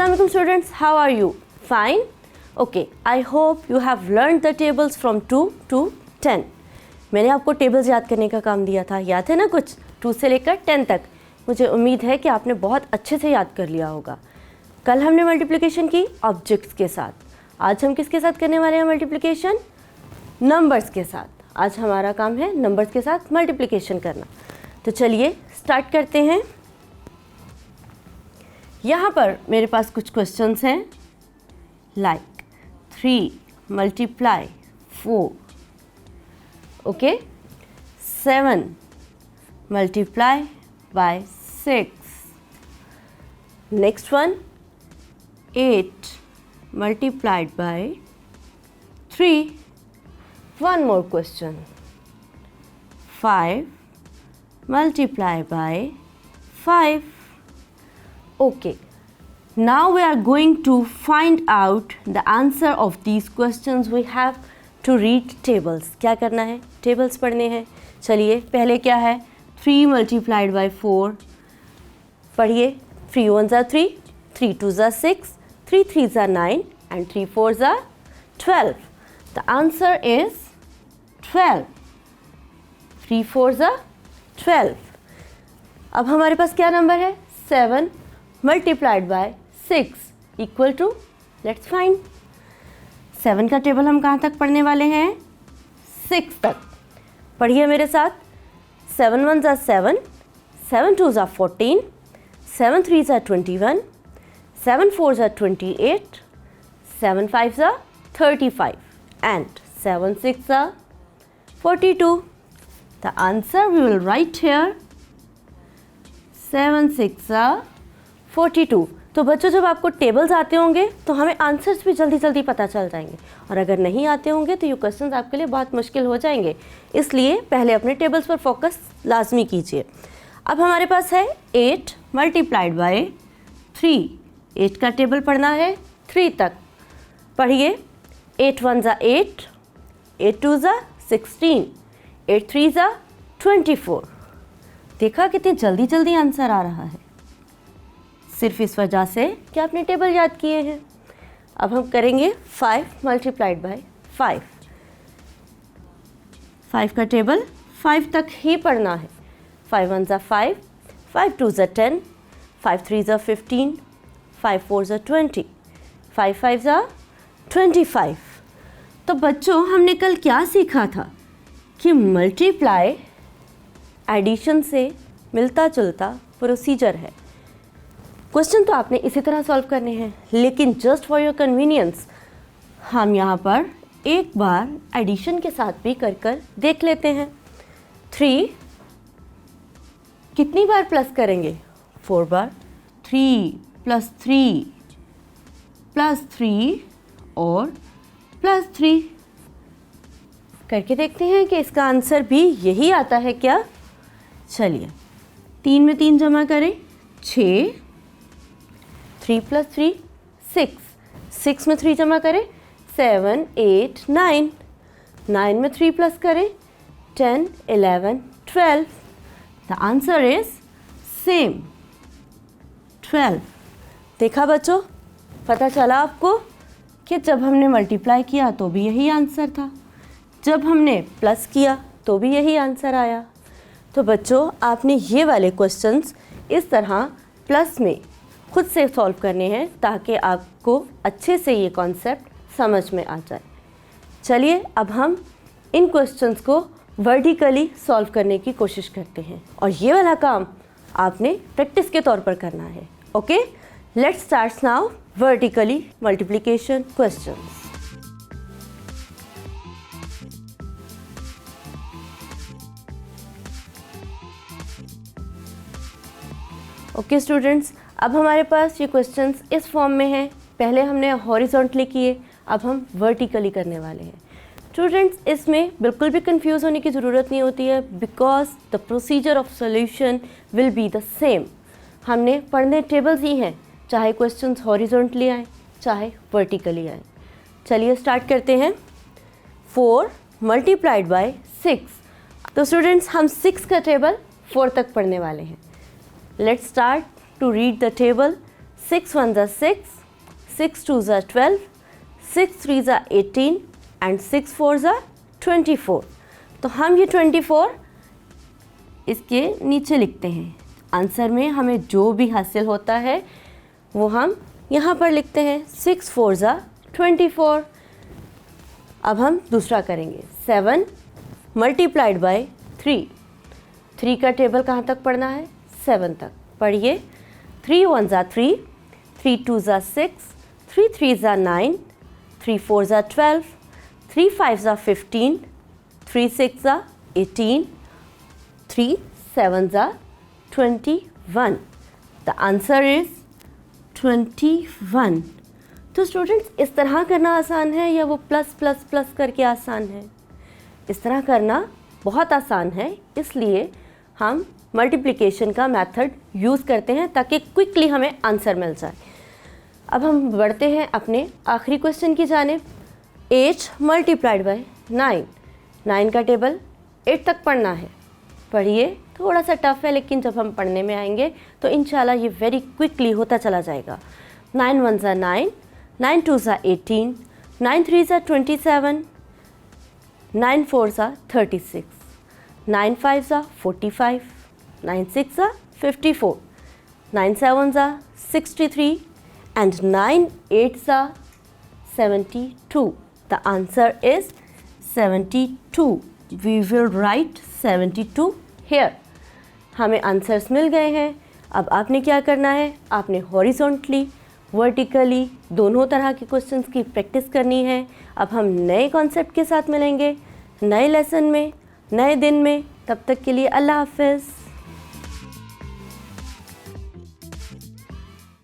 Assalamualaikum students, how are you? Fine? Okay, I hope you have learned the tables from 2 to 10. मैंने आपको tables याद करने का काम दिया था, याद है ना कुछ? 2 से लेकर 10 तक। मुझे उम्मीद है कि आपने बहुत अच्छे से याद कर लिया होगा। कल हमने मल्टीप्लिकेशन की ऑब्जेक्ट्स के साथ, आज हम किसके साथ करने वाले हैं मल्टीप्लिकेशन? नंबर्स के साथ। आज हमारा काम है नंबर्स के साथ मल्टीप्लिकेशन करना। तो चलिए स्टार्ट करते हैं। यहाँ पर मेरे पास कुछ क्वेश्चंस हैं, like 3 multiply 4, okay, 7 multiply by 6, next one 8 multiplied by 3. One more question. 5 multiplied by 5. Okay. Now we are going to find out the answer of these questions. We have to read tables. क्या करना है? Tables पढ़ने हैं। चलिए पहले क्या है? 3 multiplied by 4. पढ़िए। 3 1s are 3, 3 2s are 6, 3 3s are 9 and 3 4s are 12. The answer is 12. 3 4s are 12. अब हमारे पास क्या नंबर है? 7 multiplied by 6 equal to, let's find. 7 का टेबल हम कहाँ तक पढ़ने वाले हैं? 6 तक। पढ़िए मेरे साथ। 7 1s are 7, 7 2s are 14, 7 3s are 21, 7 4s are 28, 7 5s are 35 and 7 6s are 42. The answer we will write here 7 6s are 42. तो बच्चों जब आपको टेबल्स आते होंगे तो हमें आंसर्स भी जल्दी जल्दी पता चल जाएंगे, और अगर नहीं आते होंगे तो ये क्वेश्चंस आपके लिए बहुत मुश्किल हो जाएंगे। इसलिए पहले अपने टेबल्स पर फोकस लाजमी कीजिए। अब हमारे पास है 8 मल्टीप्लाइड बाय 3। 8 का टेबल पढ़ना है 3 तक। पढ़िए। 8 1s are 8, 8 2s are 16, 8 3s are 24। देखा कितनी जल्दी जल्दी आंसर आ रहा है, सिर्फ इस वजह से कि आपने टेबल याद किए हैं। अब हम करेंगे 5 मल्टीप्लाइड बाय 5। 5 का टेबल 5 तक ही पढ़ना है। 5 1s are 5, 5 2s are 10, 5 3s are 15, 5 4s are 20, 5 5s are 25। तो बच्चों हमने कल क्या सीखा था कि मल्टीप्लाई एडिशन से मिलता जुलता प्रोसीजर है। क्वेश्चन तो आपने इसी तरह सॉल्व करने हैं, लेकिन जस्ट फॉर योर कन्वीनियंस हम यहाँ पर एक बार एडिशन के साथ भी कर देख लेते हैं। 3 कितनी बार प्लस करेंगे? 4 बार। 3 प्लस 3 प्लस 3 और प्लस 3 करके देखते हैं कि इसका आंसर भी यही आता है क्या। चलिए 3 में 3 जमा करें 6, 3 प्लस 3 6, 6 में 3 जमा करें 7 8 9, 9 में 3 प्लस करें 10 11 12। The answer is same 12। देखा बच्चों, पता चला आपको कि जब हमने मल्टीप्लाई किया तो भी यही आंसर था, जब हमने प्लस किया तो भी यही आंसर आया। तो बच्चों आपने ये वाले क्वेश्चंस इस तरह प्लस में खुद से सॉल्व करने हैं ताकि आपको अच्छे से ये कॉन्सेप्ट समझ में आ जाए। चलिए अब हम इन क्वेश्चंस को वर्टिकली सॉल्व करने की कोशिश करते हैं, और ये वाला काम आपने प्रैक्टिस के तौर पर करना है। Okay, let's start now vertically multiplication questions. Okay students, अब हमारे पास ये क्वेश्चंस इस फॉर्म में हैं। पहले हमने हॉरिजॉन्टली किए, अब हम वर्टिकली करने वाले हैं। स्टूडेंट्स इसमें बिल्कुल भी कंफ्यूज होने की ज़रूरत नहीं होती है, because the procedure of solution will be the same. हमने पढ़ने टेबल्स ही हैं, चाहे क्वेश्चंस हॉरिजॉन्टली आए चाहे वर्टिकली आए। चलिए स्टार्ट करते हैं। 4 मल्टीप्लाइड बाय 6। तो स्टूडेंट्स हम 6 का टेबल 4 तक पढ़ने वाले हैं। Let's start to read the table. 6 1 ज़ा 6, 6 2 ज़ा 12, 6 3 ज़ा 18 एंड 6 4 ज़ा 24। तो हम ये 24 इसके नीचे लिखते हैं। आंसर में हमें जो भी हासिल होता है वो हम यहाँ पर लिखते हैं। 6 4 ज़ा 24। अब हम दूसरा करेंगे। 7 मल्टीप्लाइड बाय 3। 3 का टेबल कहाँ तक पढ़ना है? 7 तक पढ़िए। 3 1 ज़ा 3, 3 2 ज़ा 6, 3 3 ज़ा 9, 3 4 ज़ा 12, 3 5 ज़ा 15, 3 6 ज़ा 18, 3 7 ज़ा 21। The answer is 21। तो स्टूडेंट्स, इस तरह करना आसान है या वो प्लस प्लस प्लस करके आसान है? इस तरह करना बहुत आसान है, इसलिए हम मल्टीप्लिकेशन का मेथड यूज़ करते हैं ताकि क्विकली हमें आंसर मिल जाए। अब हम बढ़ते हैं अपने आखिरी क्वेश्चन की जानिब। 8 मल्टीप्लाइड बाय 9। 9 का टेबल 8 तक पढ़ना है। पढ़िए। थोड़ा सा टफ है, लेकिन जब हम पढ़ने में आएंगे तो इंशाल्लाह ये वेरी क्विकली होता चला जाएगा। 9 1 ज़ा 9, 9 2 ज़ा 18, 9 3 ज़ा 27, 9 4 ज़ा 36, 9 5 ज़ा 45, 9 6 ज़ा 54, 9 7 ज़ा 63 and 9 8 ज़ा 72. The answer is 72. We will write 72 here. हमें आंसर्स मिल गए हैं। अब आपने क्या करना है? आपने हॉरिजॉन्टली, वर्टिकली दोनों तरह के क्वेश्चंस की प्रैक्टिस करनी है। अब हम नए कॉन्सेप्ट के साथ मिलेंगे नए लेसन में, नए दिन में। तब तक के लिए अल्लाह हाफ़िज़।